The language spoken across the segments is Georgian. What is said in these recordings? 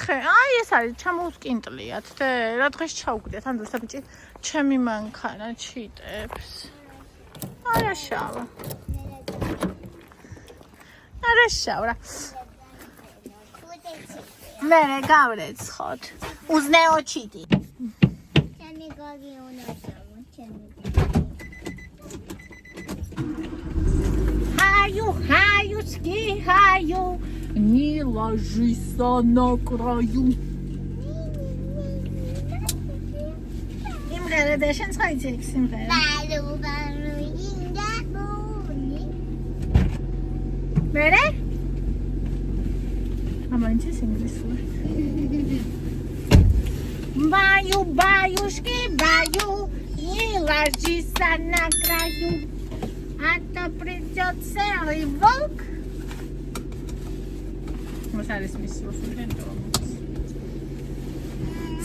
ნახე, აი ეს არის ჩამოუსკინტლიათ და რა დღეს ჩავგვდეთ, ან დროსაც ბიჭი ჩემი მანქანა ჩიტებს. არა შავა. არა შავა. მე გავრეცხოთ. უზნეო ჩიტი. ჩემი გოგი უნდა ჩემი. Хаю, ски, хаю, не ложись на краю. იმღერე და შენ ცხაიცი სიმღერა. მერე? ამაინცის ინგლისური. Баю, баюшки, баю, не ложись на краю. А то придет серый волк. Мы зараз миссию услышим.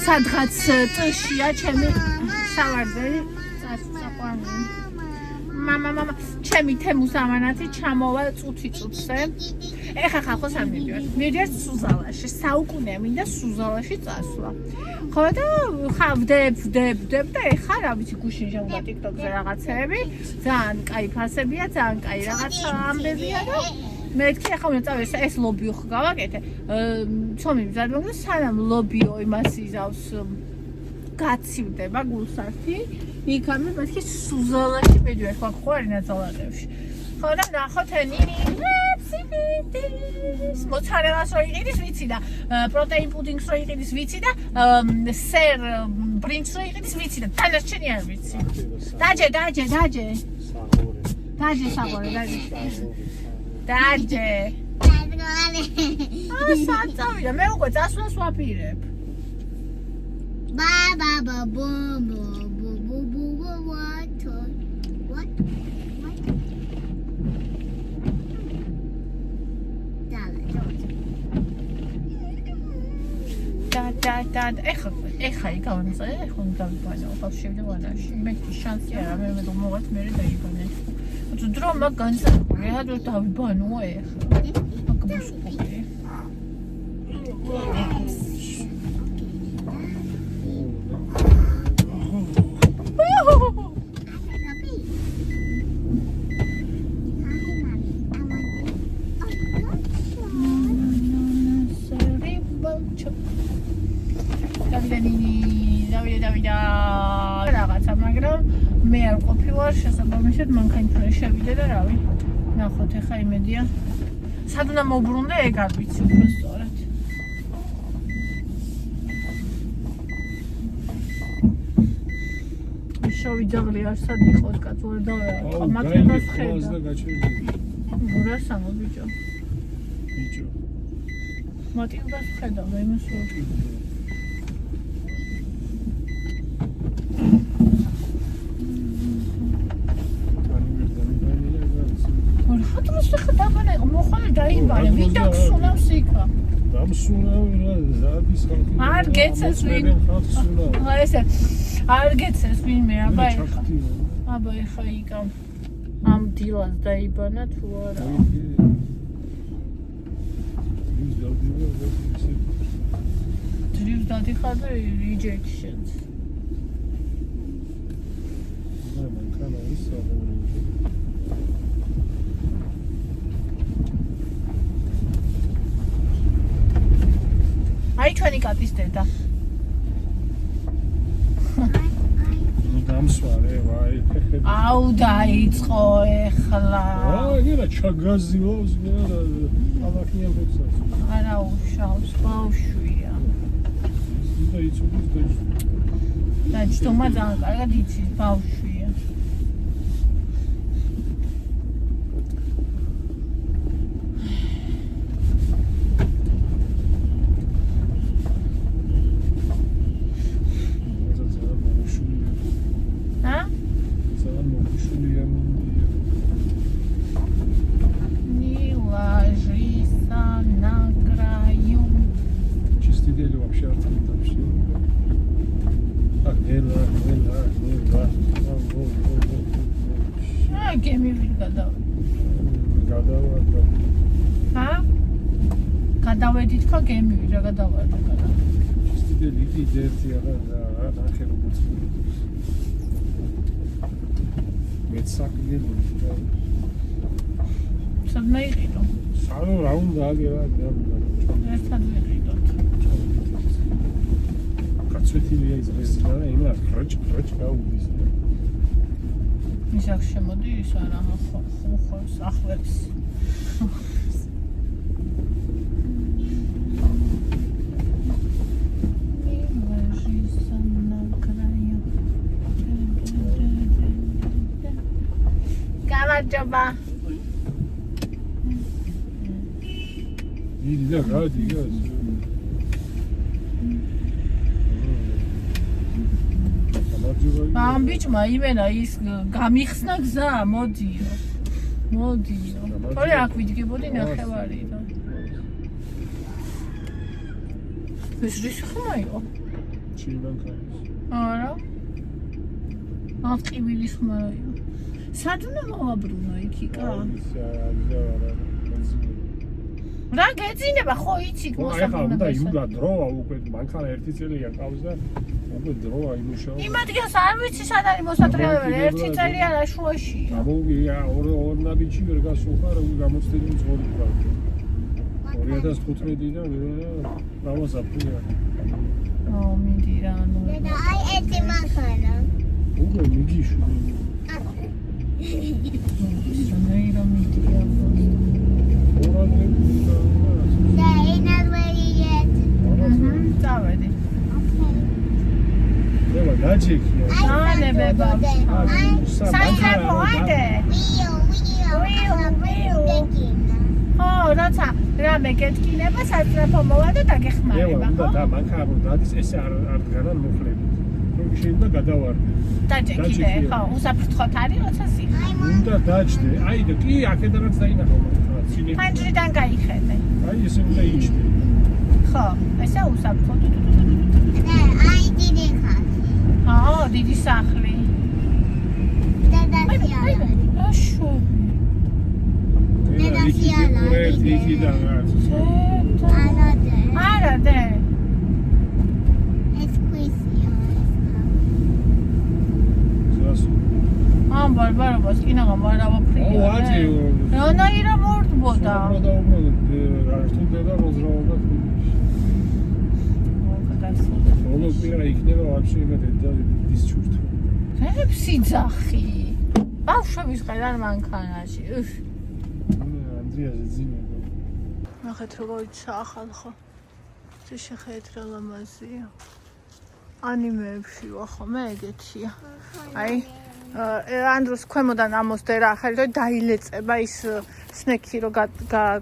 Სადღაც ტიშია ჩემი სავარძელი წასწაყვანი. მამა, ჩემი თემუს ამანათი ჩამოვა წუთი-წუთზე. ეხა ხალხოს არ მივიდეთ სუზალაში, საუკუნე მინდა სუზალაში წასვლა. ხო და ხავდებ და ეხა რა ვიცი გუშინ შემდგა TikTok-ზე რაღაცეები, ძალიან კაი ფასებია, ძალიან კაი რაღაცა ამბებია და მეთქი ახლა უნდა წავიდე ეს ლობიო ხო გავაკეთე. ცომი მზადმოგდა სანამ ლობიო იმას იზავს გაცივდება გულსართი. იქამდე მეთქი სუზალაში მიდივარ ხო არის ნაძალადებში. ხო და ნახოთ ნინი რეციპტის მოწარებას რო იყიდის ვიცი და პროტეინ პუდინგს რო იყიდის ვიცი და სერ ბრინჯს რო იყიდის ვიცი და დანარჩენი არ ვიცი. დაჯე. საღორე. დაჯე. საწავიდა მე უკვე წასვლას ვაპირებ. და ეხა იგავანსა ეხა დავიბანო ხალხშევდა ვანაში მე შანსი არა მე მოგეთ მე დაიბანე თუ დრო მაგ განსაკუთრებული რა დრო დავიბანო ეხა მაგ მოსკოვი დავიდა რაღაცა, მაგრამ მე არ ყოფილვარ შესაბამისად მანქანით შევიდე და რავი. ნახოთ ეხა იმედია. სად უნდა მოbrunდე ეგ არ ვიცი უფრო სწორად. შოვიძაღლი არ სად იყოს კაცო და მათებას ხედა. გურა სამო ბიჭო. მათებას ხედა მე იმას ვარ. დაიბარე, მინდა გსუნავს იქა. დამსუნავი რა, ზადის ხალხი. არ გეცეს ვინ. ესე არ გეცეს ვინმე, აბა ეხა იქა. ამ დილას დაიბანა თუ არა. Dreams დადიხარ და rejections. მანქანა ის საღორე. აი ჩვენი კატის დედა. ნუ დამსვარე, ვაი. აუ დაიწყო ეხლა. აი რა ჩაგაზიოს რა. ალაკიან ფოცას. არა უშავს, ბავშვია. დაიწყოს. და ჯდომა ძალიან კარგად იცის ბავშვია. გადავედი თქვა გემივი რა გადავარდა გადა. სტიდელი დიდი ერთი არა ნახე როგორც მეცაკდელი სადმე იყიდო? სანო რა უნდა აგერა ერთად ვიყიდოთ. კაცვეთილია ის რესტა და იმა ხროჭ გაუდის ის აქ შემოდი ის არა ხო ახლებს. გამარჯობა. დიდი და გადი გას ამ ბიჭმა იმენა ის გამიხსნა გზა, მოდიო. თორე აქ ვიდგებოდი ნახევარი და. ეს რის ხმაიო? ჩინანკაის არა. ავტყივილის ხმაიო. სად უნდა მოვაბრუნო იქიკა? რა გეძინება ხო იცით მოსახლეობა და იმდა დროა უკვე მანქანა ერთი წელია ყავს და უკვე დროა იმუშავა იმ ადგილს არ ვიცი სად არის მოსატრიალებელი ერთი წელი არა შუაშია გამოვია ორ ნაბიჯი ვერ გასულხარ უკვე გამოცდილი მძღოლი ყავდა 2015-დან დავაზაფხულია მიდი რა ნუ და აი ერთი მანქანა უკვე მიგიშვი ნეირო მიდია They're not ready yet. წავედი ევა დაჯექია დაანებება საინტერესო აიდე ო რაცა რამე გეთკინება სასწრაფო მოვა და ევა დაგეხმარება უნდა და მანქანა რომ დადის ესე არ დგანან მოხლები რომ შეიძლება გადავარდე დაჯექიდე ხო უსაფრთხოთ არის როცა სიხე უნდა დაჯდე აი და კი აქედანაც დაინახო მანქანა ცინე ფანჯრიდან გაიხედე აი ესე უნდა იჯდე ხო ესე უსაფრთხოთ I didn't have. დიდი სახლი That's აშო იქიდან რაც another. არა დე It's Christian. ამ ბარბარობას კინაღა მარავა ფრია ო აჯი რანაირა მორდბოდა და რთუნდა და rozrაობა ბოლო პირა იქნება вообще იმედად და დისჩურთ რებში ძახი ბავშვების ყედარ მანქანაში ანდრიაზე ძინა ნახეთ როგორ იცა ახალ ხო ეს შეხედ რა ლამაზია ანიმეებში ვახო მე ეგეთია აი ანდროს ქვემოდან ამოსდე რა ახალი და დაილეწება ის სნექი რო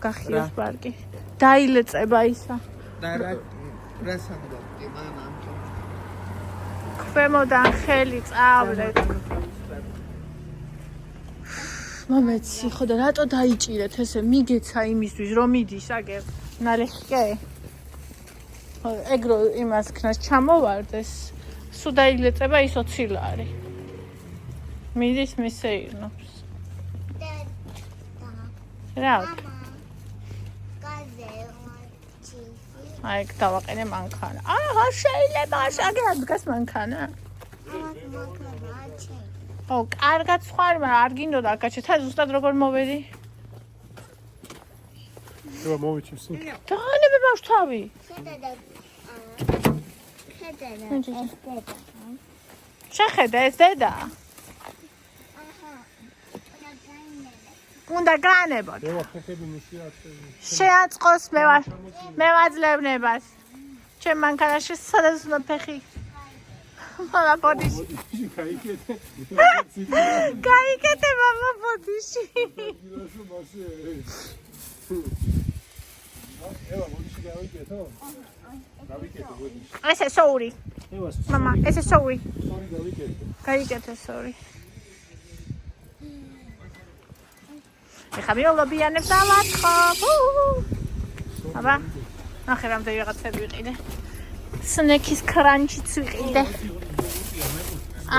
გახიოს პარკი დაილეწება ისა და რა სანდოქი მანამ ქვემოდან ხელი წავლეთ მომეცი ხო და რატო დაიჭირეთ ესე მიგეცა იმისთვის რომ მიდის აგერ ნალეხკე ხო ეგრო იმას ქნას ჩამოვარდეს სულ დაილეწება ის 20 ლარი მიდის მისეირნობს რა აი დავაყენე მანქანა აა შეიძლება აღარ დგას მანქანა ო კარგად სხვა მაგრამ არ გინდოდა აკაჩე თან ზუსტად როგორ მოვედი ევა მოვიჩვსი დაანებე ბავშვ თავი შეხედე ეს დედა უნდა განებოდ ევა ხეხები მიშიათე შეაწყოს მე ვაძლევნებას ჩემ მანქანაში სადაც უნდა ფეხი მამა ბოდიში გაიკეთე მამა ბოდიში ევა ბოდიში გავიკეთო გავიკეთე ბოდიში ესე სოური ევა მამა ესე სოური სორი გავიკეთე გაიკეთე სორი ეხლა მიოლობიანებს დავაწყობ აბა ნახე რამდენი რაღაცები ვიყიდე სნექის კრანჩიც ვიყიდე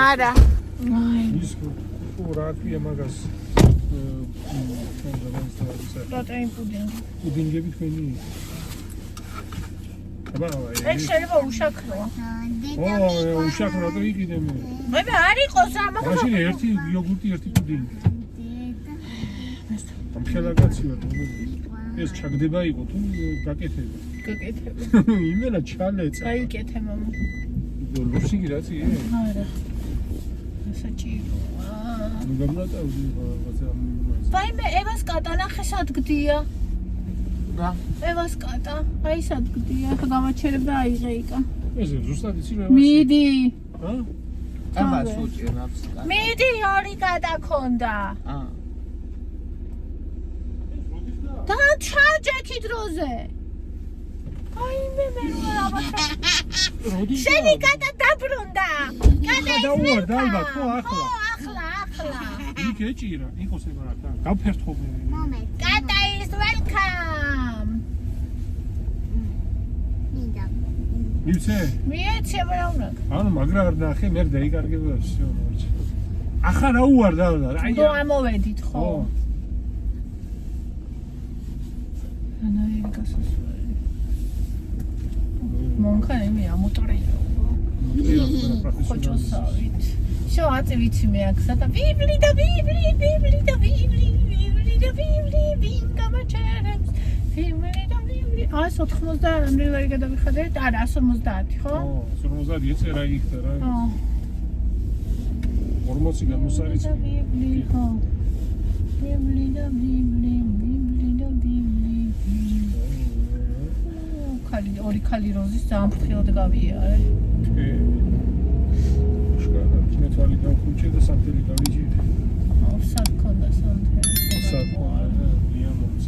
არა ის რა ქვია მაგას პროტეინ პუდინგი პუდინგები თქვენი აბა ეგ შეიძლება უშაქროა. უშაქრო და იყიდე მე. მე არ იყოს რა მაგას. მაშინ ერთი იოგურტი, ერთი პუდინგი. ამ ხელაგაცი ვარ. ეს ჩაგდება იყო თუ გაკეთება. გაკეთება. იმენა ჩალეცა. გაიკეთე მამა. ლუსინგი რაც იგი? არა. საჭიროა. ნუ გამლატავდი რაღაცა. ვაიმე, ევას კატა ნახე სად გდია. რა? ევას კატა, აი სად გდია. ხა გამაჩერებდა აიღე იკა. ეს ზუსტად იცი რა? მიდი. ჰა? აბა სუჭირავს. მიდი ორი კატა ქონდა. და ჩარჯექი დროზე. აიმე მე რა ვარ. როდის? შენი კატა დაბრუნდა. კატა დაუვარდა ალბათ, ხო ახლა. ახლა. იქ ეჭირა, იყოს ეგ რა. გავფერთხობე. Moment. კატა is welcome. მინდა. მივცე? მიეცე რა უნდა. ანუ მაგრა არ ნახე, მე დაიკარგება всё მორჩა. ახლა რა უვარდა რა? აი. ხო ამოვედით ხო. ანაერი გასასვლელი. მონქანი მე ამოტრია. ხოჭოსავით. შო აწი ვიცი მე აქ სადა ვიბლი ვინგამაჩერებს. ვიბლი. აი 90 რამდენი ლარი გადავიხადეთ? არა 150 ხო? ხო, 50 ეწერა იქ და რა. ხო. 40 გამოსარიცი. ვიბლი ხო. ვიბლი. ორი ქალი როზის ძალიან ფრთხილად გავიარე. შკადა, მე თვალი გავხუჭე და სამთელი გავიჭირე. სად ქონდა სამთელი? სად ქონდა? დიამონდს.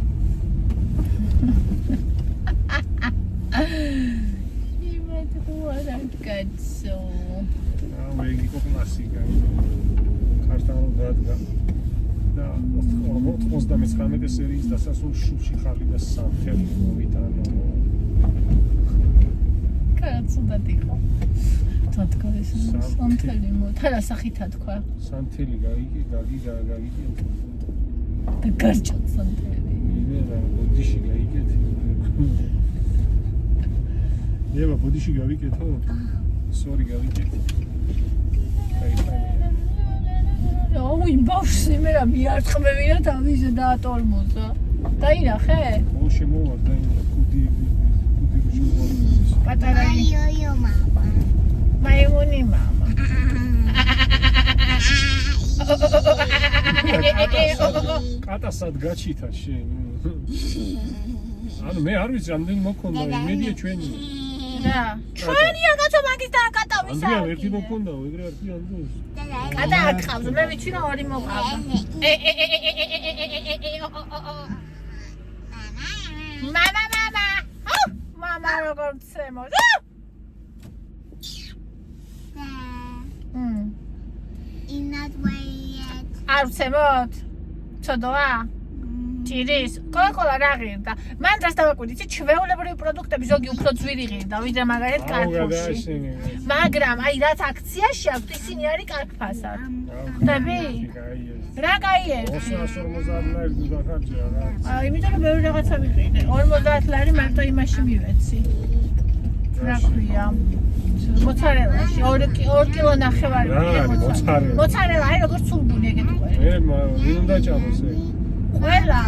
იმედ უარად კაცო. მე იყო კლასიკა. ქართულად დადგა. და 99 სერიის დასასრულ შუბში ხალი და სამთელი მოვიტანო. კაცოდად იყო. თათქალის სამთელი მოთარა სახითა თქვა. სამთელი გაიგე. და გარჭოთ სამთელი. მე რა ბოდიში გაიგეთ. ევა ბოდიში გავიკეთო? სორი გავიკეთე. ოი ბავშვი მე რა მიარტყმევი რა თავიზე დაატორმოზა. დაინახე? ო შემოვარდა იმ კუდი როშმოვარდა. პატარა Yo, mama. მაიმუნი მამა. კატა სად გაჩითა შენ? ანუ მე არ ვიცი რამდენი მოქონდა, იმედია ჩვენი. რა? ჩვენია კაცო მაგის და კატა ვისა? ამბია ერთი მოქონდა, ეგრე არ ფიანდოს. კატა არ ყავს, მე ვიცი რომ ორი მოყავდა. მამა. მამა როგორ ცემოს? In that way yet. არ ვცემოთ? ცოდოა? ჭირის? კოკოლა რა ღირდა? მან დღეს დავაკვირდით, ჩვეულებრივი პროდუქტები ზოგი უფრო ძვირი ღირდა, ვიდრე მაგალითად კარტოფში. მაგრამ აი რაც აქციაში აქვს, ისინი არის კარგ ფასად. ხვდები? რა კაიერი? 250 ლარი დახარჯა რა. იმიტომ რომ ბევრი რაღაცა ვიყიდე. 50 ლარი მარტო იმაში მივეცი. რა ქვია? მოცარელაში 2 კილო ნახევარი მოცარელა. მოცარელა, აი როგორც სულბუნი ეგეთი ყვე. მე უნდა ჭამოს ეგ. ყველა.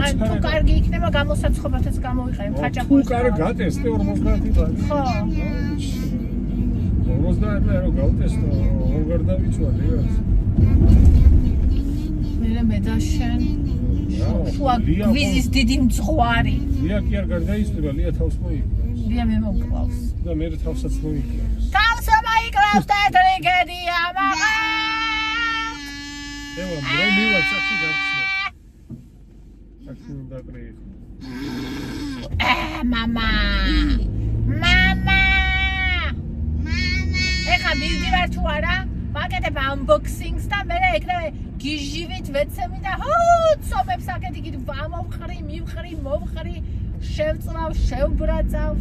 აი თუ კარგი იქნება გამოსაცხობათაც გამოვიყენებ ხაჭაპური. თუ კარგი გატესტე 50 ლარი. ხო. 50 ლარი რო გავტესტო, როგორ დავიცვალე რაც. მე და შენ შუა გვიზის დიდი მძღვარი. ლია კი არ გარდაიცვალა, ლია თავს მოიგდა. ლია მე მომკლავს. და მე თავსაც მოიგდა. თავს მოიკლავს და ტრიგედია მაღლა. ევა, რო მივა საქმე გავხსნა. საქმე დაკრეი. მამა. ეხა მივდივარ თუ არა? ვაკეთებ unboxing-ს და მე ეგრევე გიჟივით ვეცემი და ცომებს აქეთ იქით ვამოვხრი, მივხრი, მოვხრი, შევწლავ, შევბრაწავ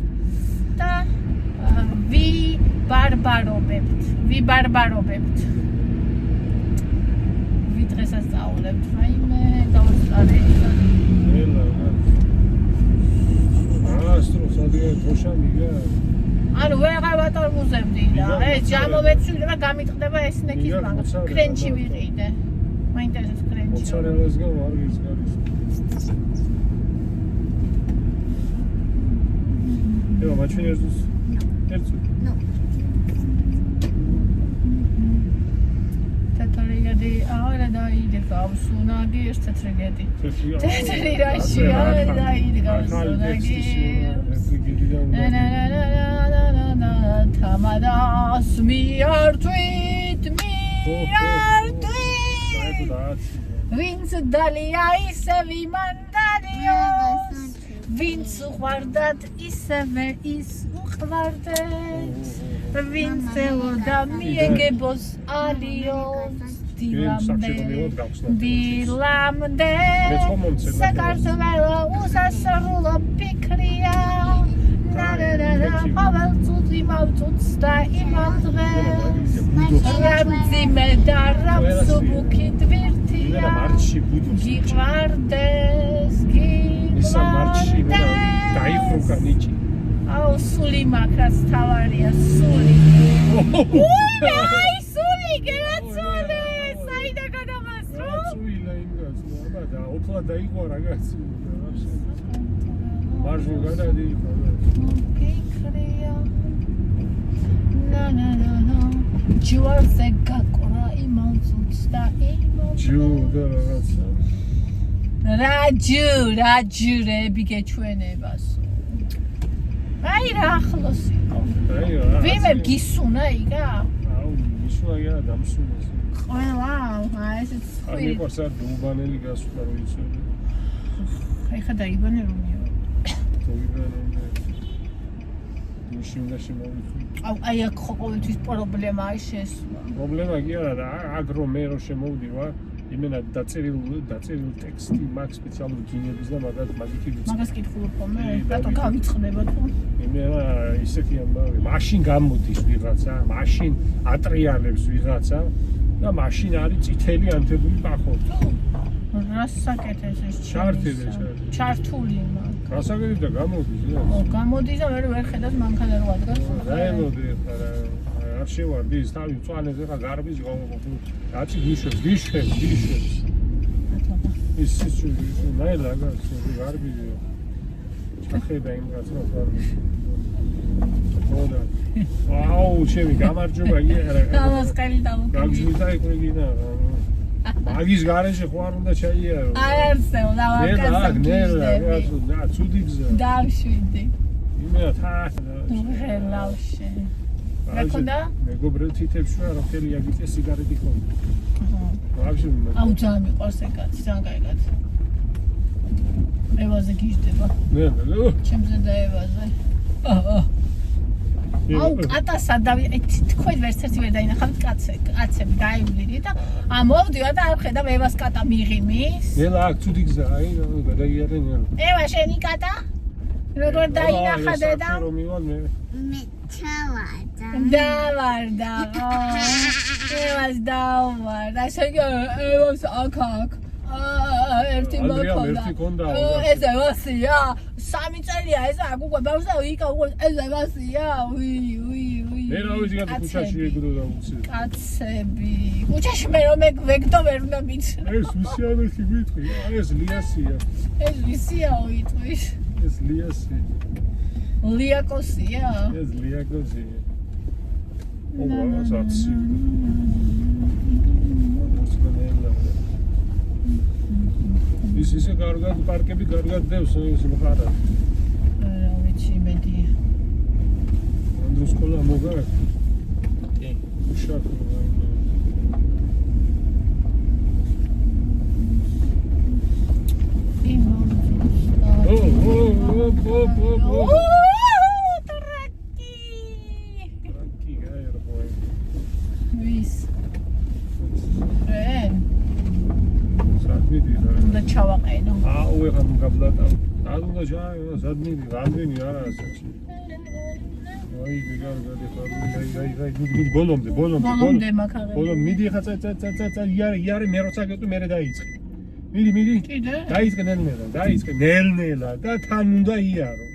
და ვიბარბარობებთ. ვიდღესაც წაულებთ, რაიმე, გავწყარე. გასტრო სადია თოშა მიგა ანუ ვეღარ ვატორმუზებდი და ეს ჯამოვეცვლება გამიტყდება ესნეთის ბანკს კრენჩი ვიყიდე მაინტერესებს კრენჩი მოცარელას გა არ გიზგარის ება მაჩვენებს ერთს No. თეთრიგედი არა დაიდე გავსუნაგი ეს თეთრიგედი თეთრი რაში არა დაიდე გავსუნაგი თამადას მიართვით ვინც დალია ისე ვიმანდარიოს ვინც უყვარდათ ისევე ის უყვარდეთ ვინც ელოდა მიეგებოს ალიოს დილამდე საქართველო უსასრულო ფიქრია ყოველწუთ იმავწუთს და იმავ დღეს რამძიმე და რამსუბუქი ტვირთია გიყვარდეს ისა მარჩში მე დაიხრუკა ნიჭი აუ სული მაგას თავარია სული აი სული გერაცული საიდა გადამასრო სუილა იმას აბა და ოფლა დაიყვა რაღაც მარჟი გადაიყვა გიქრია ნანანანა ჯუარზე გაკვრა იმავწუთს და იმავ ჯუ და რაღაცა რაჯურები გეჩვენებასო აი რა ახლოს იყო ვიმე გისუნა იგა აუ მისვაა დამსუნოს ყველა აი ესეც აი ყურსა დუბანელი გასულა რო იცოდი აი ხა დაიბანე რომიო დუბანელი მუშინდა შემოვიწყო აუ აი აქ ხო ყოველთვის პრობლემაა შესვლა პრობლემა კი არა და აქ რომ მე რო შემოვდივარ იმენა დაწერილ ტექსტი მაქვს სპეციალური გინების და მაგითი ვიცი მაგას კითხულობ ხოლმე რატო გავიწყდება თუ იმენა ისეთი ამბავი მაშინ გამოდის ვიღაცა მაშინ ატრიალებს ვიღაცა და მაშინ არის წითელი ანთებული პახოთი რასაკეთეს ეს ჩართული მაგ რასაკეთებ და გამოდის ო გამოდის და ვერ ხედავს მანქანა რო ადგას დაემოდი ხარა არ შევარდი ის თავი მწვანეზე ხა გარბის აცი გიშვებს ის ნაილა გასო გარბიო ჩახედა იმ გასო ხოდა აუ ჩემი გამარჯობა იარა გამოსყელი დამოკიდი გაგზნიდა იქნებინა მაგის გარეშე ხო არ უნდა ჩაიარო არ არსებობდა ვაკაცო და ცუდი გზა დავშვიდი იმენა თა ნუღელავში რაკონდა მეგობრებო თითებს შუა რა ხელი აგიწე სიგარეტი ხონდა ვაფშე აუ ძალიან მიყვარს ეგ კაცი ძალიან კაი კაცი ევაზე გიждდება მე ჩემზე და ევაზე აუ კატასა აი თქვენ ვერც ერთი ვერ დაინახავთ კაცები დაივლილი და მოვდივარ და არ ხედავ ევას კატა მიღიმის ელა აქ ცუდი გზა აი გადაიარენ ევა შენი კატა როგორ დაინახა დედა Me chavada. დავარდა ევას დავარდა შეგე ევას აქ ერთი მოკონდა ეს ევასია 3 წელია ეს აქ უკვე ბავშვი იქა უკვე ეს ევასია უი მე რა ვიცი გადა ქუჩაში ეგდო და უცე კაცები ქუჩაში მე რომ ვეგდო ვერ უნდა მიცნო ეს ვისიანეთი გიტყვი ეს ლიასია ეს ვისია უიტყვის ეს ლიასია ლიაკოსია ეს ლიაკოსია ობა ზაცი ის ისე კარგად პარკები კარგად დევს ის მხარა რა ვიცი მედი ანდროს სკოლა მოგარ კი შაქო და ჩავაყენო. აუ ეხლა მგაბლატა. არ უნდა ჩაიო, სადმიდი, რამდენი არა ასეთი. აი გიგარგადი ხარ, მიდი ბოლომდე. ბოლომდე მაქაღები. ბოლომ მიდი ხა ცა იარე მე როცა გეტყვი მე დაიწყე. მიდი. კიდე? დაიწყე ნელ-ნელა და თან უნდა იარო.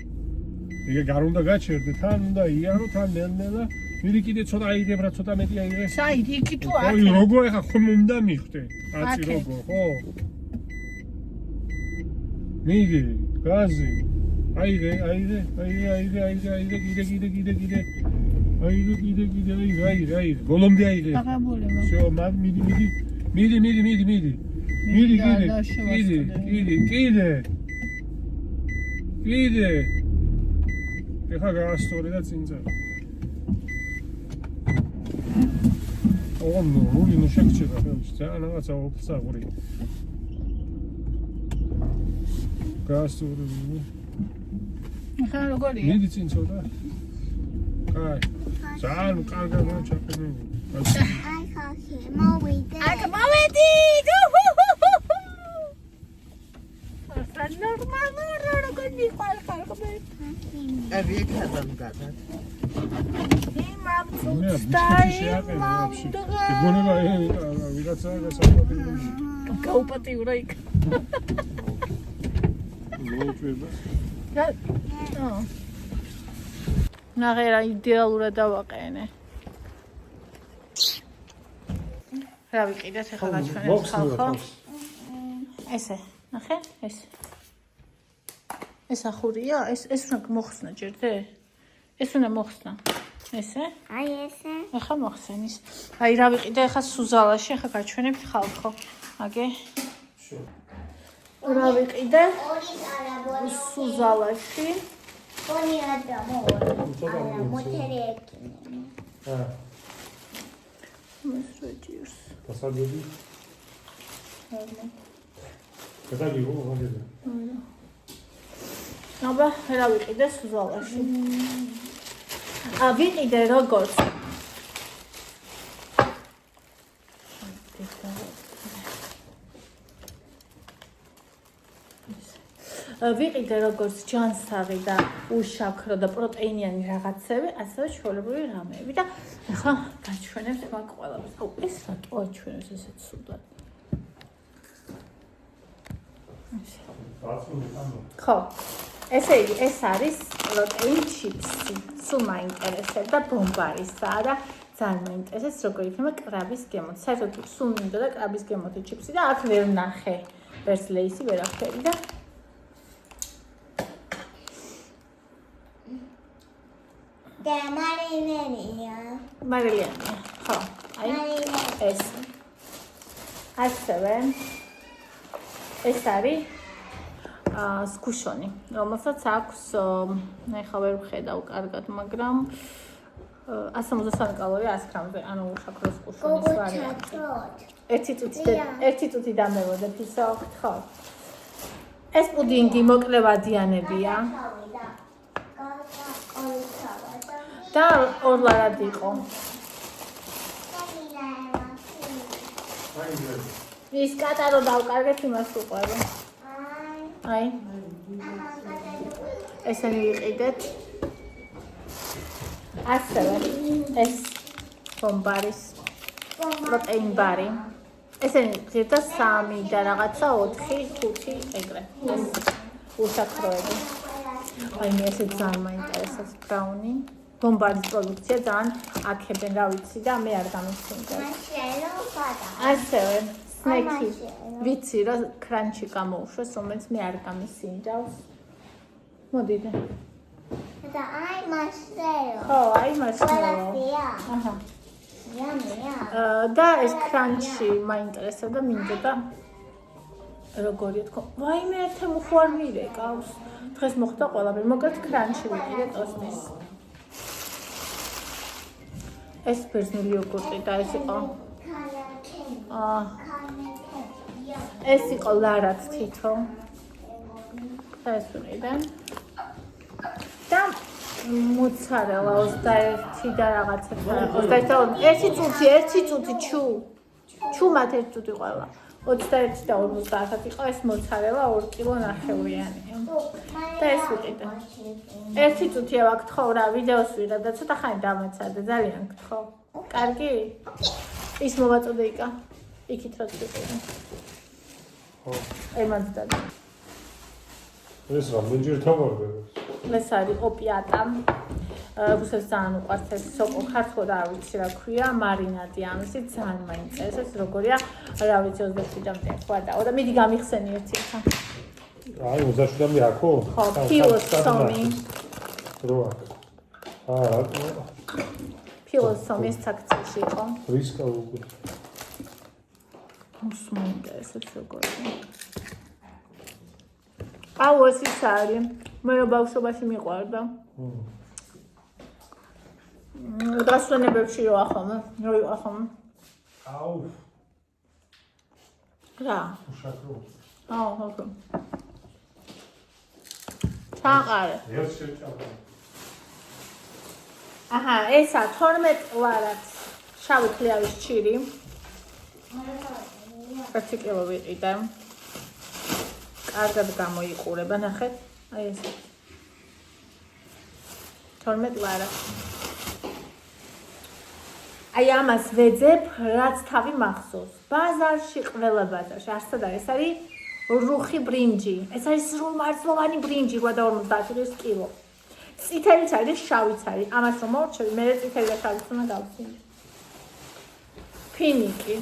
იგე გარ უნდა გაჩერდე, თან უნდა იარო, თან ნელ-ნელა. მიდი კიდე ცოტა აიღებ რა, ცოტა მეტი აიღე. საით იქი თუ ой, აქ? როგორ ახლა ხომ უნდა მიხდე? კაცი აქე. როგორ, ხო? მიდი, გაზი. აიღე, აიღე, კიდე. აიღე. ბოლომდე აიღე. აღებული всё, მიდი. კიდე. ეხლა გაასწორე და წინწა. ნუ შეგჭირა, ძალიან რაღაცა ოფსაღური. გაასწორე. ახლა როგორია? მიდი წინ ცოტა. კაი. ძალიან კარგად ჩაყენე. აი ხალხი მოვიდე. აქ მოვედი. ახლა ნორმალურად როგორ მიყალყალყე. ები ეკადამ გადად. იმამ მე წუწდაი. შეაყენე ვაფშე. გონება ვიღაცა გასაკვირია. გაუპატიურა იქ. მოუწვება. ნაღერა იდეალურად დავაყენე. რა ვიყიდეთ ახლა გაჩვენებს ხალხო. ესე, ნახე, ეს. ეს ახურია, ეს უნდა მოხსნა ჯერდე? ეს უნდა მოხსნა. ესე? აი ესე. ახლა მოხსენის. აი რა ვიყიდე ახლა სუზალაში, ახლა გაჩვენებთ ხალხო. აგე. რა ვიყიდე? ორი არაბული. სუზალაში. ორი ადამორი. არა მოთერი ეკინე. მოსროჯირს. დასადები. გადაგიღო მაგაზე. აბა, რა ვიყიდე სუზალაში. ვიყიდე როგორც ვიყიდე როგორც ჯანსაღი და უშაქრო და პროტეინიანი რაღაცები, ასევე ჩვეულებრივი რამეები და ახლა გაჩვენებთ მაგ ყველაფერს. აუ, ეს რატო აჩვენებს ესეც სულად? ხო. ესე იგი, ეს არის პროტეინ ჩიპსი. სულ მაინტერესებდა ბომბარისაა და ძალიან მაინტერესებს როგორ იქნება კრაბის გემოთი. საერთოდ სულ მინდოდა კრაბის გემოთი ჩიპსი და აქ ვერ ნახე ვერც ლეისი ვერაფერი და და მარილენია. მარილიანია. ხო. აი ეს. ასევე ეს არის სკუშონი, რომელსაც აქვს, ეხლა ვერ ვხედავ კარგად, მაგრამ 173 კალორია 100 გრამზე, ანუ უშაქრო სკუშონის ვარიანტი. ერთი წუთი დამევოდეთ ისო, ხო. ეს პუდინგი მოკლევადიანებია. და ორლარად იყო. ის კატარო დავკარგეთ იმას უყვება. აი. ესენი ვიყიდეთ. ასევე ეს ბომბარის პროტეინ ბარი. ესენი ღირდა 3 და რაღაცა 4-5 ეგრე. ეს უშაქროები. აი მე ესე ძალიან მაინტერესებს ბრაუნი. ბომბარის პროდუქცია ძალიან აქებენ, რა ვიცი და მე არ გამიხსენდა. ასევე სნექი. ვიცი რა კრანჩი გამოუშვეს, რომელიც მე არ გამისინჯავს. მოდიდე. და აი მასლეო. ხო, აი მასლეო. აჰა. და ეს კრანჩი მაინტერესებდა, მინდოდა როგორია თქო. ვაიმე ერთე მხوار მირეკავს. დღეს მოხდა ყველაფერი, მოგეთ კრანჩი ვიყიდე ტოსტის. ეს ბერძნული იოგურტი და ეს იყო ეს იყო ლარად თითო და ეს ვიყიდე და მოცარელა 21 და რაღაცა 21 ერთი წუთი ჩუმად ერთი წუთი ყველა 21 და 50 იყო ეს მოცარელა 2 კილო ნახევრიანია და ეს ვიყიდე ერთი წუთია ვაკითხო რა ვიდეოს ვიღებ და ცოტა ხანი დამეცადე ძალიან გთხოვ კარგი ის მოვაწოდე იკა იქით რაც ვიყიდე ხო ემაც და ეს რამდენჯერ თავარდება? ეს არის ოპიატა. რუსებს ძალიან უყვართ ეს სოკო, ქართულად არ ვიცი რა ქვია, მარინადი ამისი ძალიან მაინტერესებს ეს როგორია, რა ვიცი 27 ჯამზე ხო არ დავა და მიდი გამიხსენი ერთი ხა. აი 27-მი აქო? ხო, ფილოსომი. რო აქ. აა, ფილოსომის აქციაში იყო. რისკა უკვე. მოსმენდესებს როგორია. აუ ეს ის არის. მე რო ბავშვობაში მიყვარდა. დასვენებებში რო ახლა, რო იყო ხომ. აუ, რა? უშაქრო. აუ, ხო. ჩაყარე. ერთ შეჭამე. აჰა, ესა 12 ლარად შავი ქლიავის ჭირი. 1 კილო ვიყიდე. კარგად გამოიყურება, ნახეთ. აი ეს. 12 ლარა. აი ამას ვეძებ, რაც თავი მახსოვს. ბაზარში, ყველა ბაზარში, არსად არის, ეს არის რუხი ბრინჯი. ეს არის სრულმარცვლოვანი ბრინჯი, 50 კილო. წითელიც არის, შავიც არის. ამას რომ მოვჩევი, მე წითელი და შავიც უნდა გავხსნი. ფინიკი.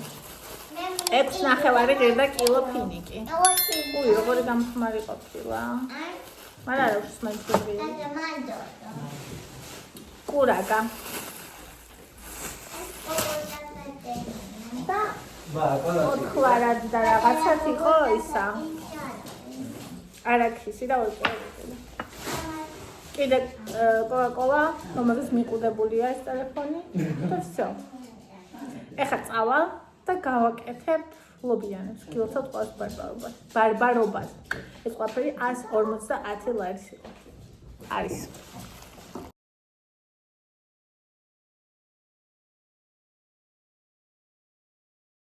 6.5 ღირდა კილო ფინიკი. უი, როგორი გამხმარი ყოფილა. მაგრამ არა უშ მაინტერესებს. კურაგა. და ოთხლარად და რაღაცას იყო ისა. არაქისი და ოჭორი. კიდე კოკაკოლა, რომელიც მიყუდებულია ეს ტელეფონი და всё. ეხლა წავალ და გავაკეთებ ლობიანებს, კილოცავ წყალს ბარბარობას. ეს ყველაფერი 150 ლარის იყო. არის.